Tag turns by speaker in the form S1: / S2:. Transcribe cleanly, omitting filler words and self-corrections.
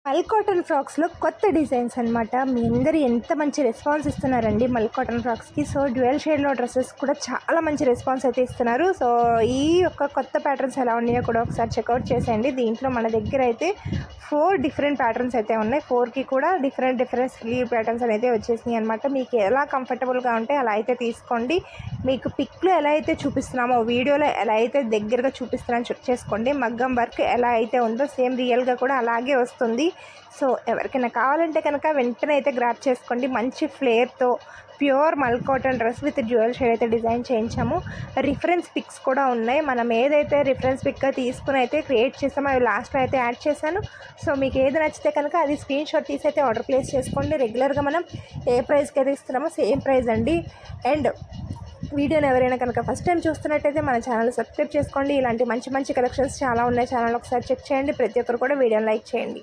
S1: మల్ కాటన్ ఫ్రాక్స్లో కొత్త డిజైన్స్ అనమాట. మీ అందరూ ఎంత మంచి రెస్పాన్స్ ఇస్తున్నారండి మల్ కాటన్ ఫ్రాక్స్కి. సో డ్యూయల్ షేడ్లో డ్రెస్సెస్ కూడా చాలా మంచి రెస్పాన్స్ అయితే ఇస్తున్నారు. సో ఈ యొక్క కొత్త ప్యాటర్న్స్ ఎలా ఉన్నాయో కూడా ఒకసారి చెక్అవుట్ చేసేయండి. దీంట్లో మన దగ్గర అయితే 4 డిఫరెంట్ ప్యాటర్న్స్ అయితే ఉన్నాయి. 4కి కూడా డిఫరెంట్ స్లీవ్ ప్యాటర్న్స్ అయితే వచ్చేసినాయి అనమాట. మీకు ఎలా కంఫర్టబుల్గా ఉంటే అలా అయితే తీసుకోండి. మీకు పిక్లో ఎలా అయితే చూపిస్తున్నామో వీడియోలో ఎలా అయితే దగ్గరగా చూపిస్తున్నామో చెక్ చేసుకోండి. మగ్గం వర్క్ ఎలా అయితే ఉందో సేమ్ రియల్గా కూడా అలాగే వస్తుంది. సో ఎవరికైనా కావాలంటే కనుక వెంటనే అయితే గ్రాప్ చేసుకోండి. మంచి ఫ్లేర్తో ప్యూర్ మల్ cotton dress with dual shade అయితే డిజైన్ చేయించాము. రిఫరెన్స్ పిక్స్ కూడా ఉన్నాయి. మనం ఏదైతే రిఫరెన్స్ పిక్గా తీసుకుని అయితే క్రియేట్ చేసామో అవి లాస్ట్లో అయితే యాడ్ చేశాను. సో మీకు ఏది నచ్చితే కనుక అది స్క్రీన్ షాట్ తీసి అయితే ఆర్డర్ ప్లేస్ చేసుకోండి. రెగ్యులర్గా మనం ఏ ప్రైస్కి అయితే ఇస్తున్నామో సేమ్ ప్రైస్ అండి. అండ్ వీడియోని ఎవరైనా కనుక ఫస్ట్ టైం చూస్తున్నట్టయితే మన ఛానల్ సబ్స్క్రైబ్ చేసుకోండి. ఇలాంటి మంచి కలెక్షన్స్ చాలా ఉన్నాయి. ఛానల్ ఒకసారి చెక్ చేయండి. ప్రతి ఒక్కరు కూడా వీడియోని లైక్ చేయండి.